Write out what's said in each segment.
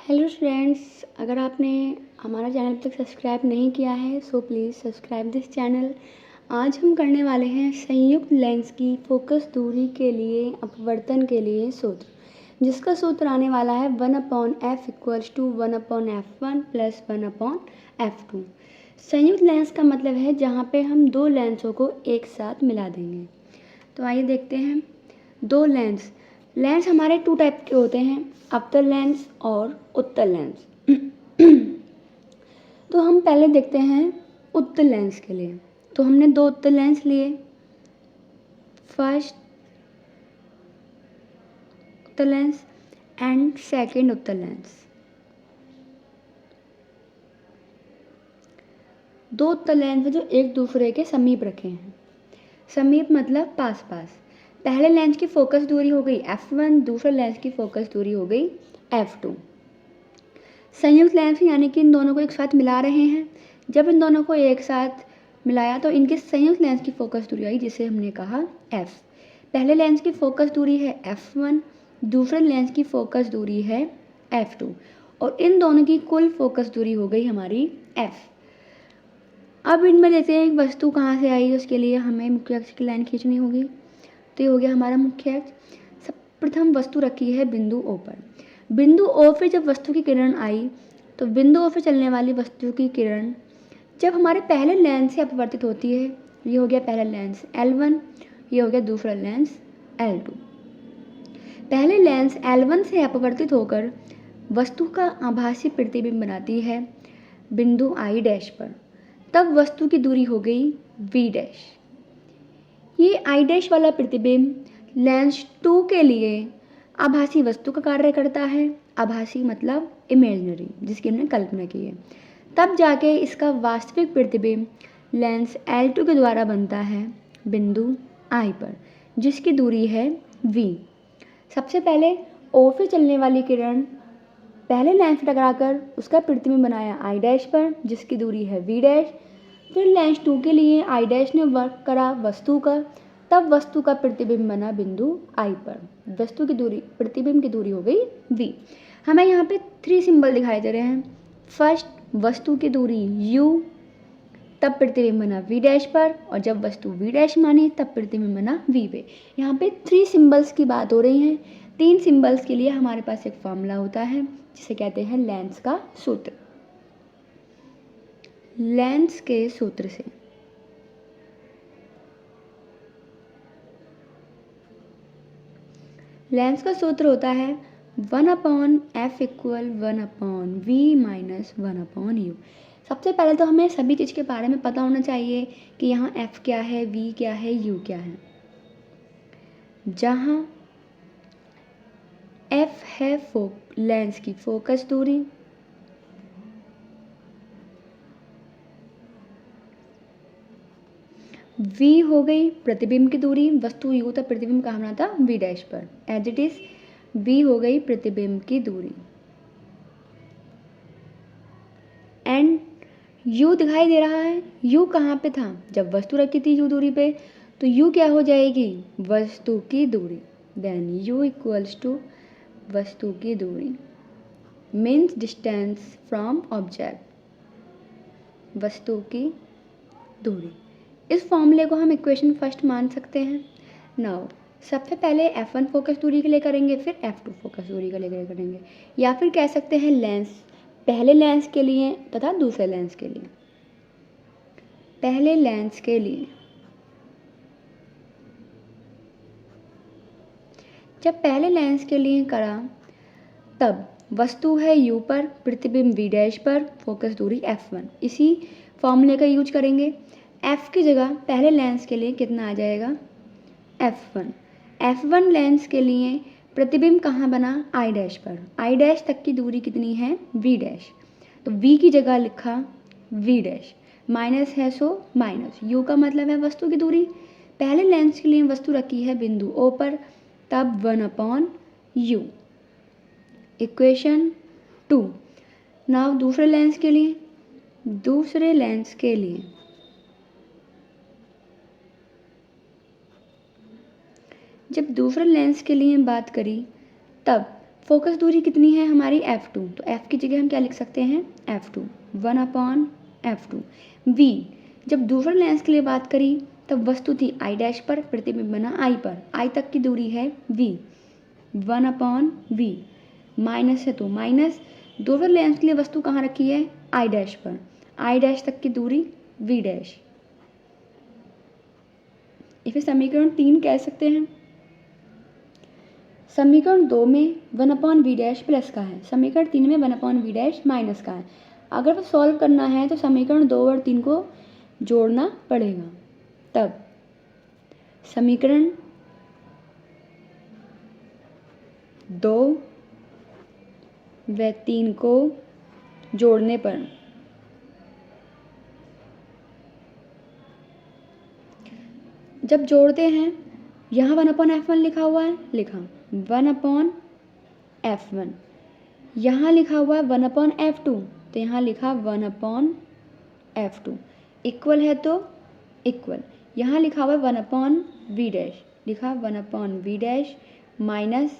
Hello friends, अगर आपने हमारा चैनल अब तक सब्सक्राइब नहीं किया है so please subscribe this channel. आज हम करने वाले हैं संयुक्त लेंस की फोकस दूरी के लिए अपवर्तन के लिए सूत्र, जिसका सूत्र आने वाला है 1/f equals to 1/f1 plus 1/f2। संयुक्त लेंस का मतलब है जहाँ पे हम दो लेंसों को एक साथ मिला देंगे। तो आइए देखते हैं। दो लेंस हमारे टू टाइप के होते हैं, अवतल लेंस और उत्तल लेंस। तो हम पहले देखते हैं उत्तल लेंस के लिए। तो हमने दो उत्तल लेंस लिए। फर्स्ट उत्तल लेंस एंड सेकंड उत्तल लेंस। दो उत्तल लेंस जो एक दूसरे के समीप रखे हैं। समीप मतलब पास पास। पहले लेंस की फोकस दूरी हो गई f1, दूसरे लेंस की फोकस दूरी हो गई f2। संयुक्त लेंस यानी कि इन दोनों को एक साथ मिला रहे हैं। जब इन दोनों को एक साथ मिलाया तो इनके संयुक्त लेंस की फोकस दूरी आई, जिसे हमने कहा f। पहले लेंस की फोकस दूरी है f1, दूसरे लेंस की फोकस दूरी है f2 और इन दोनों की कुल फोकस दूरी हो गई हमारी f। अब इनमें देखते हैं वस्तु कहाँ से आई, उसके लिए हमें मुख्य अक्ष की लाइन खींचनी होगी। तो ये हो गया हमारा मुख्य अक्ष। सब प्रथम वस्तु रखी है बिंदु O पर। बिंदु O पे जब वस्तु की किरण आई तो बिंदु O पे चलने वाली वस्तु की किरण जब हमारे पहले लेंस से अपवर्तित होती है, ये हो गया पहला लेंस L1, ये हो गया दूसरा लेंस L2। पहले लेंस L1 से अपवर्तित होकर वस्तु का आभासी प्रतिबिंब बनाती है बिंदु I डैश पर, तब वस्तु की दूरी हो गई V डैश। ये I डैश वाला प्रतिबिंब लेंस 2 के लिए आभासी वस्तु का कार्य करता है। आभासी मतलब इमेजिनरी, जिसकी हमने कल्पना की है। तब जाके इसका वास्तविक प्रतिबिंब लेंस L2 के द्वारा बनता है बिंदु I पर, जिसकी दूरी है V। सबसे पहले O से चलने वाली किरण पहले लेंस से टकराकर उसका प्रतिबिंब बनाया I डैश पर, जिसकी दूरी है V डैश। फिर लेंस 2 के लिए I डैश ने वर्क करा वस्तु का, तब वस्तु का प्रतिबिंब बना बिंदु I पर। वस्तु की दूरी, प्रतिबिंब की दूरी हो गई V। हमें यहाँ पे 3 सिंबल दिखाई दे रहे हैं। फर्स्ट वस्तु की दूरी U, तब प्रतिबिंब बना V डैश पर, और जब वस्तु V डैश मानी तब प्रतिबिंब बना V पे। यहाँ पे 3 सिंबल्स की बात हो रही है। 3 सिंबल्स के लिए हमारे पास एक फॉर्मूला होता है जिसे कहते हैं लेंस का सूत्र। लेंस के सूत्र से लेंस का सूत्र होता है 1/f equal 1/v minus 1/u। सबसे पहले तो हमें सभी चीज़ के बारे में पता होना चाहिए कि यहाँ f क्या है, v क्या है, u क्या है। जहाँ f है लेंस की फोकस दूरी, v हो गई प्रतिबिंब की दूरी, वस्तु u था, प्रतिबिंब कहाँ बना था v डैश पर, एज इट इज v हो गई प्रतिबिंब की दूरी। एंड u दिखाई दे रहा है, u कहाँ पे था जब वस्तु रखी थी u दूरी पे, तो u क्या हो जाएगी वस्तु की दूरी। देन u इक्वल्स टू वस्तु की दूरी मीन्स डिस्टेंस फ्रॉम ऑब्जेक्ट, वस्तु की दूरी। इस फॉर्मूले को हम इक्वेशन फर्स्ट मान सकते हैं। नाउ सबसे पहले f1 फोकस दूरी के लिए करेंगे, फिर f2 फोकस दूरी के लिए करेंगे, या फिर कह सकते हैं लेंस पहले लेंस के लिए तथा दूसरे लेंस के लिए। पहले लेंस के लिए जब पहले लेंस के लिए करा तब वस्तु है u पर, प्रतिबिंब v डैश पर, फोकस दूरी f1। इसी फॉर्मूले का यूज करेंगे। f की जगह पहले लेंस के लिए कितना आ जाएगा f1। f1 लेंस के लिए प्रतिबिंब कहाँ बना I डैश पर, I डैश तक की दूरी कितनी है v डैश, तो v की जगह लिखा v डैश, माइनस है सो माइनस, u का मतलब है वस्तु की दूरी। पहले लेंस के लिए वस्तु रखी है बिंदु O पर, तब 1/u। इक्वेशन 2। नाउ दूसरे लेंस के लिए, दूसरे लेंस के लिए जब दूसरे लेंस के लिए बात करी तब फोकस दूरी कितनी है हमारी F2, तो F की जगह हम क्या लिख सकते हैं F2, 1/F2। V, जब दूसरे लेंस के लिए बात करी तब वस्तु थी I डैश पर, प्रतिबिंब बना I पर, I तक की दूरी है V, 1/V। माइनस है तो माइनस, दूसरे लेंस के लिए वस्तु कहाँ रखी है I डैश पर, I डैश तक की दूरी V डैश। इसे समीकरण 3 कह सकते हैं। समीकरण 2 में 1/V डैश प्लस का है, समीकरण 3 में 1/V डैश माइनस का है। अगर वो सॉल्व करना है तो समीकरण 2 और 3 को जोड़ना पड़ेगा, तब समीकरण 2 व 3 को जोड़ने पर जब जोड़ते हैं, यहाँ 1/F1 लिखा हुआ है, लिखा 1/F1, यहाँ लिखा हुआ है 1/F2, तो यहाँ लिखा 1/F2, इक्वल है तो इक्वल, यहाँ लिखा हुआ है 1/V डैश, लिखा 1/V dash minus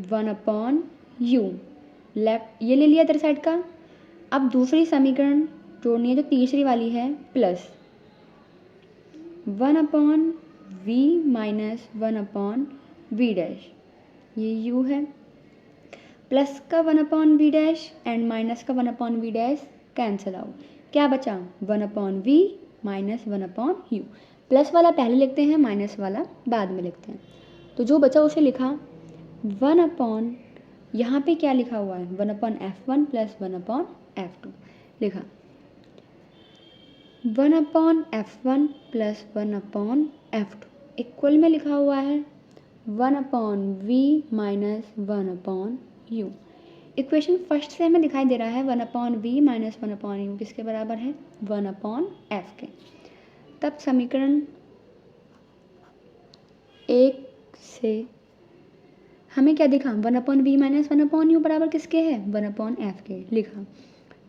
1/U, left ये ले लिया इधर साइड का। अब दूसरी समीकरण जोड़नी है जो तीसरी वाली है, plus 1/V minus 1/V dash, ये U है, प्लस का 1/V डैश एंड माइनस का 1/V डैश कैंसिल आउट, क्या बचा 1/V माइनस 1/U। प्लस वाला पहले लिखते हैं, माइनस वाला बाद में लिखते हैं, तो जो बचा उसे लिखा 1/, यहाँ पे क्या लिखा हुआ है 1/F1 प्लस 1/F2, लिखा 1/F1 प्लस 1/F2 इक्वल में लिखा हुआ है 1/V minus 1/U। Equation first से हमें दिखाई दे रहा है 1/V माइनस 1/U किसके बराबर है 1/F के। तब समीकरण 1 से हमें क्या दिखा 1/V माइनस 1/U बराबर किसके है 1/F के, लिखा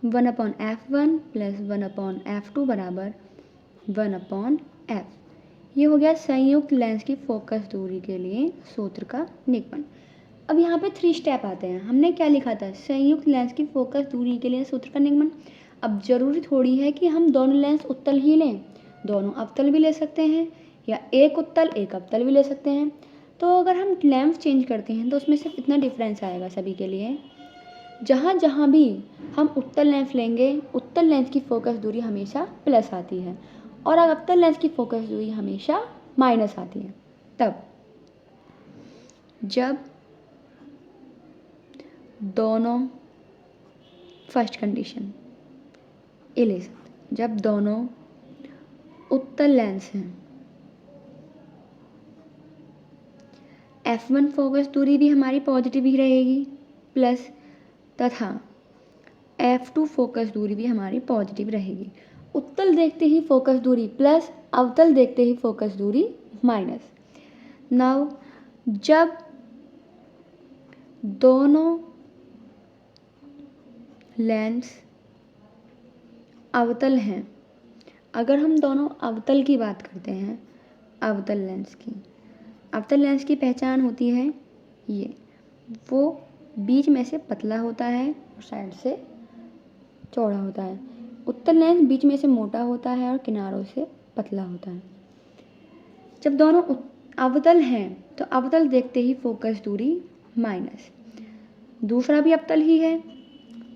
1/F1 प्लस 1/F2 बराबर 1/F। ये हो गया संयुक्त लेंस की फोकस दूरी के लिए सूत्र का निगमन। अब यहाँ पे 3 स्टेप आते हैं। हमने क्या लिखा था संयुक्त लेंस की फोकस दूरी के लिए सूत्र का निगमन। अब जरूरी थोड़ी है कि हम दोनों लेंस उत्तल ही लें, दोनों अवतल भी ले सकते हैं या एक उत्तल एक अवतल भी ले सकते हैं। तो अगर हम लेंस चेंज करते हैं तो उसमें सिर्फ इतना डिफरेंस आएगा सभी के लिए, जहाँ जहाँ भी हम उत्तल लेंस लेंगे उत्तल लेंस की फोकस दूरी हमेशा प्लस आती है और अवतल लेंस की फोकस दूरी हमेशा माइनस आती है। तब जब दोनों फर्स्ट कंडीशन ये ले सकते, जब दोनों उत्तल लेंस हैं F1 फोकस दूरी भी हमारी पॉजिटिव ही रहेगी प्लस तथा F2 फोकस दूरी भी हमारी पॉजिटिव रहेगी। उत्तल देखते ही फोकस दूरी प्लस, अवतल देखते ही फोकस दूरी माइनस। नाउ जब दोनों लेंस अवतल हैं, अगर हम दोनों अवतल की बात करते हैं, अवतल लेंस की, अवतल लेंस की पहचान होती है ये, वो बीच में से पतला होता है और साइड से चौड़ा होता है। उत्तल लेंस बीच में से मोटा होता है और किनारों से पतला होता है। जब दोनों अवतल हैं तो अवतल देखते ही फोकस दूरी माइनस, दूसरा भी अवतल ही है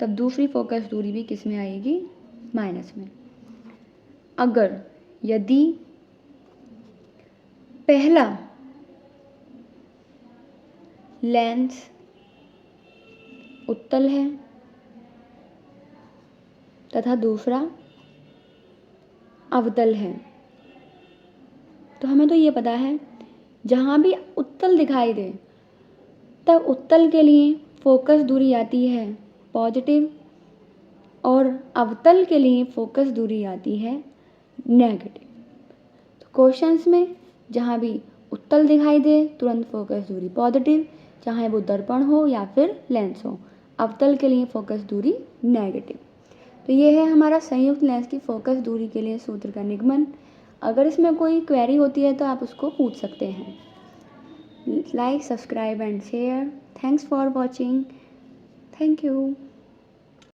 तब दूसरी फोकस दूरी भी किस में आएगी माइनस में। अगर यदि पहला लेंस उत्तल है तथा दूसरा अवतल है, तो हमें तो ये पता है जहाँ भी उत्तल दिखाई दे तब उत्तल के लिए फोकस दूरी आती है पॉजिटिव और अवतल के लिए फोकस दूरी आती है नेगेटिव। तो क्वेश्चंस में जहाँ भी उत्तल दिखाई दे तुरंत फोकस दूरी पॉजिटिव, चाहे वो दर्पण हो या फिर लेंस हो, अवतल के लिए फोकस दूरी नेगेटिव। तो ये है हमारा संयुक्त लेंस की फोकस दूरी के लिए सूत्र का निगमन। अगर इसमें कोई क्वेरी होती है तो आप उसको पूछ सकते हैं। like, subscribe and share. Thanks for watching. Thank you.